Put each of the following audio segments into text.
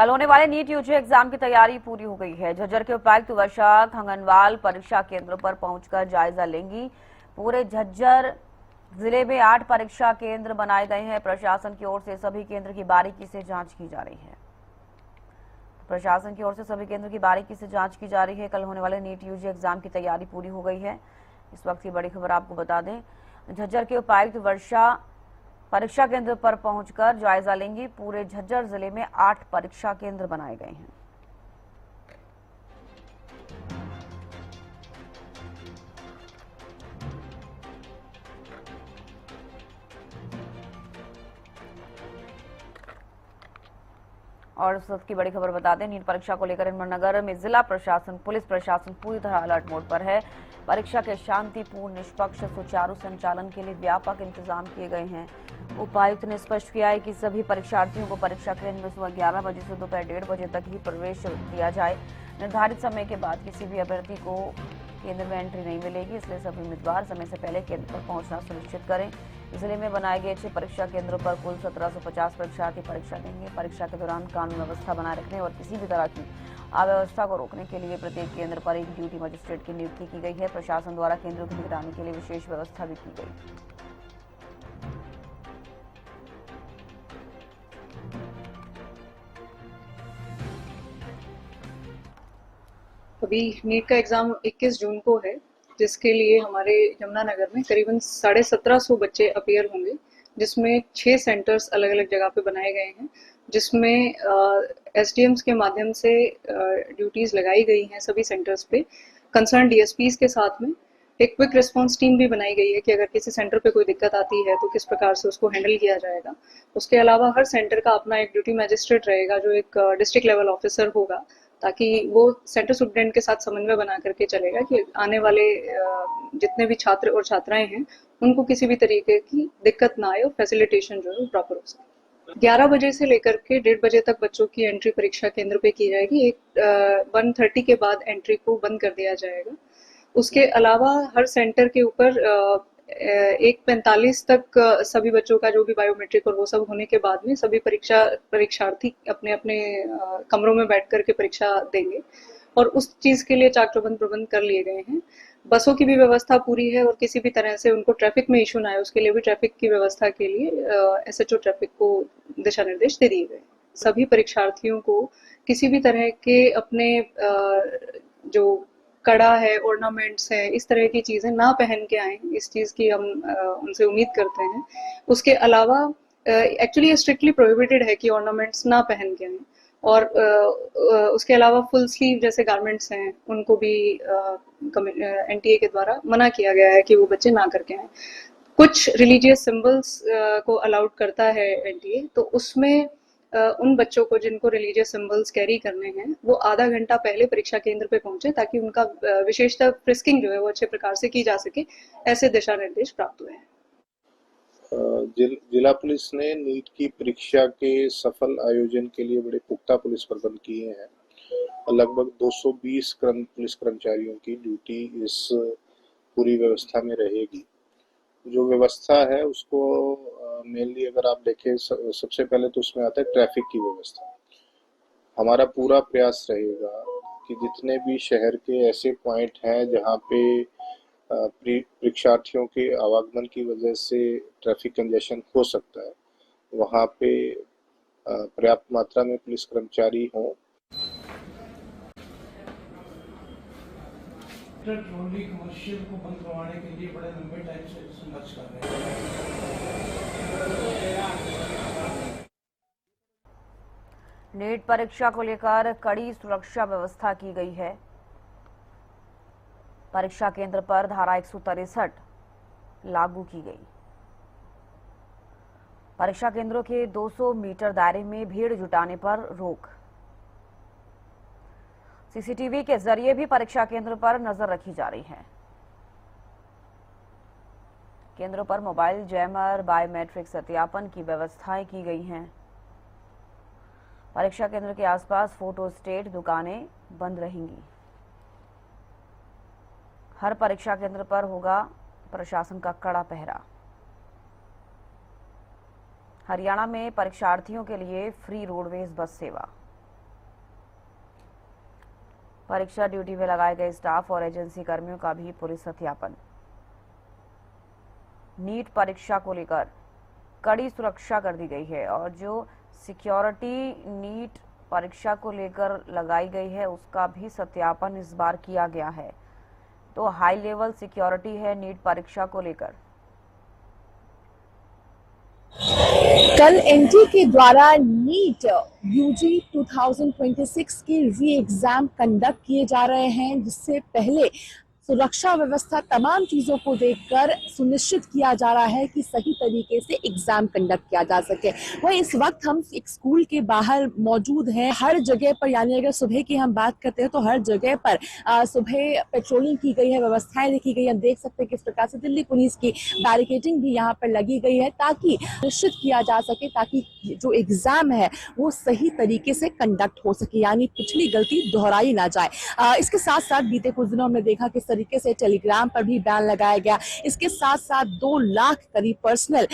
कल होने वाले नीट यूजी एग्जाम की तैयारी पूरी हो गई है। झज्जर के उपायुक्त वर्षा खंगनवाल परीक्षा केंद्रों पर पहुंचकर जायजा लेंगी। पूरे झज्जर जिले में 8 परीक्षा केंद्र बनाए गए हैं। प्रशासन की ओर से सभी केंद्र की बारीकी से जांच की जा रही है। कल होने वाले नीट यूजी एग्जाम की तैयारी पूरी हो गई है। इस वक्त की बड़ी खबर आपको बता दें, झज्जर के उपायुक्त वर्षा परीक्षा केंद्र पर पहुंचकर जायजा लेंगी। पूरे झज्जर जिले में 8 परीक्षा केंद्र बनाए गए हैं। और इस वक्त की बड़ी खबर बता दें, नीट परीक्षा को लेकर हिम्मतनगर में जिला प्रशासन, पुलिस प्रशासन पूरी तरह अलर्ट मोड पर है। परीक्षा के शांतिपूर्ण, निष्पक्ष, सुचारू संचालन के लिए व्यापक इंतजाम किए गए हैं। उपायुक्त ने स्पष्ट किया है कि सभी परीक्षार्थियों को परीक्षा केंद्र में सुबह 11 बजे से दोपहर 1:30 बजे तक ही प्रवेश दिया जाए। निर्धारित समय के बाद किसी भी अभ्यर्थी को केंद्र में एंट्री नहीं मिलेगी, इसलिए सभी उम्मीदवार समय से पहले केंद्र पर पहुंचना सुनिश्चित करें। जिले में बनाए गए 6 परीक्षा केंद्रों पर कुल 1750 परीक्षार्थी परीक्षा देंगे। परीक्षा के दौरान कानून व्यवस्था बनाए रखने और किसी भी तरह की अव्यवस्था को रोकने के लिए प्रत्येक केंद्र पर एक ड्यूटी मजिस्ट्रेट की नियुक्ति की गई है। प्रशासन द्वारा केंद्रों की निगरानी के लिए विशेष व्यवस्था भी की गई। अभी नीट का एग्जाम 21 जून को है, जिसके लिए हमारे यमुनानगर में करीबन 1750 बच्चे अपीयर होंगे, जिसमें 6 सेंटर्स अलग अलग जगह पे बनाए गए हैं, जिसमें एसडीएम्स के माध्यम से ड्यूटीज लगाई गई हैं सभी सेंटर्स पे। कंसर्न डीएसपीज के साथ में एक क्विक रिस्पांस टीम भी बनाई गई है कि अगर किसी सेंटर पे कोई दिक्कत आती है तो किस प्रकार से उसको हैंडल किया जाएगा। उसके अलावा हर सेंटर का अपना एक ड्यूटी मैजिस्ट्रेट रहेगा, जो एक डिस्ट्रिक्ट लेवल ऑफिसर होगा, ताकि वो सेंटर सुप्रिटेंडेंट के साथ समन्वय बना करके चलेगा कि आने वाले जितने भी छात्र और छात्राएं हैं उनको किसी भी तरीके की दिक्कत ना आए और फैसिलिटेशन जो है प्रॉपर हो सके। 11 बजे से लेकर के 1:30 बजे तक बच्चों की एंट्री परीक्षा केंद्र पे की जाएगी। 1:30 के बाद एंट्री को बंद कर दिया जाएगा। उसके अलावा हर सेंटर के ऊपर 1:45 तक सभी बच्चों का जो भी बायोमेट्रिक और वो सब होने के बाद में सभी परीक्षार्थी अपने अपने कमरों में बैठ करके परीक्षा देंगे, और उस चीज के लिए चाक चौबंद प्रबंध कर लिए गए हैं। बसों की भी व्यवस्था पूरी है, और किसी भी तरह से उनको ट्रैफिक में इशू ना आए उसके लिए भी ट्रैफिक की व्यवस्था के लिए एसएचओ ट्रैफिक को दिशा निर्देश दे दिए गए। सभी परीक्षार्थियों को किसी भी तरह के अपने जो कड़ा है, ऑर्नामेंट्स है, इस तरह की चीजें ना पहन के आए, इस चीज की हम उनसे उम्मीद करते हैं। उसके अलावा एक्चुअली ये स्ट्रिक्टली प्रोहिबिटेड है कि ऑर्नामेंट्स ना पहन के आए, और उसके अलावा फुल स्लीव जैसे गारमेंट्स हैं उनको भी एनटीए के द्वारा मना किया गया है कि वो बच्चे ना करके आए। कुछ रिलीजियस सिंबल्स को अलाउड करता है एनटीए, तो उसमें उन बच्चों को जिनको रिलीजियस सिंबल्स कैरी करने हैं वो आधा घंटा पहले परीक्षा केंद्र पे पहुंचे, ताकि उनका विशेषतः फ्रिस्किंग जो है वो अच्छे प्रकार से की जा सके। ऐसे दिशा निर्देश प्राप्त हुए हैं। जिला पुलिस ने नीट की परीक्षा के सफल आयोजन के लिए बड़े पुख्ता पुलिस प्रबंध किए हैं। लगभग 220 पुलिस कर्मचारियों की ड्यूटी इस पूरी व्यवस्था में रहेगी। जो व्यवस्था है उसको मेनली अगर आप देखें, सबसे पहले तो उसमें आता है ट्रैफिक की व्यवस्था। हमारा पूरा प्रयास रहेगा कि जितने भी शहर के ऐसे पॉइंट हैं जहाँ पे परीक्षार्थियों के आवागमन की वजह से ट्रैफिक कंजेशन हो सकता है, वहाँ पे पर्याप्त मात्रा में पुलिस कर्मचारी हों। ट्रॉली कमर्शियल को बंद करवाने के लिए बड़े लंबे टाइम से संघर्ष कर रहे हैं। नीट परीक्षा को लेकर कड़ी सुरक्षा व्यवस्था की गई है। परीक्षा केंद्र पर धारा 163 लागू की गई। परीक्षा केंद्रों के 200 मीटर दायरे में भीड़ जुटाने पर रोक। सीसीटीवी के जरिए भी परीक्षा केंद्र पर नजर रखी जा रही है। केंद्रों पर मोबाइल जैमर, बायोमेट्रिक सत्यापन की व्यवस्थाएं की गई हैं। परीक्षा केंद्र के आसपास फोटो स्टेट दुकानें बंद रहेंगी। हर परीक्षा केंद्र पर होगा प्रशासन का कड़ा पहरा। हरियाणा में परीक्षार्थियों के लिए फ्री रोडवेज बस सेवा। परीक्षा ड्यूटी में लगाए गए स्टाफ और एजेंसी कर्मियों का भी पुलिस सत्यापन। नीट परीक्षा को लेकर कड़ी सुरक्षा कर दी गई है और जो सिक्योरिटी नीट परीक्षा को लेकर लगाई गई है उसका भी सत्यापन इस बार किया गया है। तो हाई लेवल सिक्योरिटी है नीट परीक्षा को लेकर। कल एनटीए के द्वारा नीट यूजी 2026 के री एग्जाम कंडक्ट किए जा रहे हैं, जिससे पहले सुरक्षा व्यवस्था तमाम चीजों को देखकर सुनिश्चित किया जा रहा है कि सही तरीके से एग्जाम कंडक्ट किया जा सके। वहीं इस वक्त हम एक स्कूल के बाहर मौजूद हैं। हर जगह पर, यानी अगर सुबह की हम बात करते हैं तो हर जगह पर सुबह पेट्रोलिंग की गई है, व्यवस्थाएं देखी गई है। हम देख सकते हैं किस प्रकार से दिल्ली पुलिस की बैरिकेडिंग भी यहाँ पर लगी गई है ताकि निश्चित किया जा सके ताकि जो एग्जाम है वो सही तरीके से कंडक्ट हो सके, यानी पिछली गलती दोहराई ना जाए। इसके साथ साथ बीते कुछ दिनों में देखा किस तरीके से टेलीग्राम पर भी बैन लगाया गया। इसके साथ साथ 2 लाख करीब पर्सनल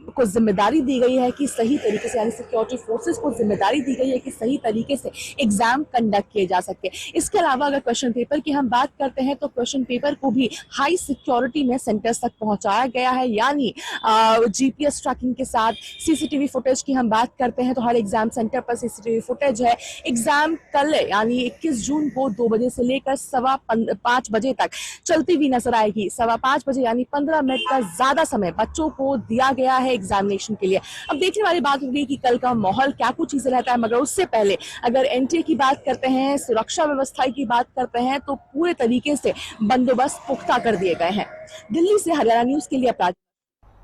को जिम्मेदारी दी गई है कि सही तरीके से, यानी सिक्योरिटी फोर्सेस को जिम्मेदारी दी गई है कि सही तरीके से एग्जाम कंडक्ट किए जा सके। इसके अलावा अगर क्वेश्चन पेपर की हम बात करते हैं तो क्वेश्चन पेपर को भी हाई सिक्योरिटी में सेंटर्स तक पहुंचाया गया है, यानी जीपीएस ट्रैकिंग के साथ सीसीटीवी फुटेज की हम बात करते हैं तो हर एग्जाम सेंटर पर सीसीटीवी फुटेज है। एग्जाम कल यानी 21 जून को 2 बजे से लेकर 5:15 बजे तक चलती हुई नजर आएगी। 5:15 बजे यानी 15 मिनट का ज्यादा समय बच्चों को दिया गया है एग्जामिनेशन के लिए। अब देखने वाली बात होगी कि कल का माहौल क्या कुछ चीजें रहता है, मगर उससे पहले अगर एनटीए की बात करते हैं, सुरक्षा व्यवस्था की बात करते हैं तो पूरे तरीके से बंदोबस्त पुख्ता कर दिए गए हैं। दिल्ली से हरियाणा न्यूज के लिए अपराध।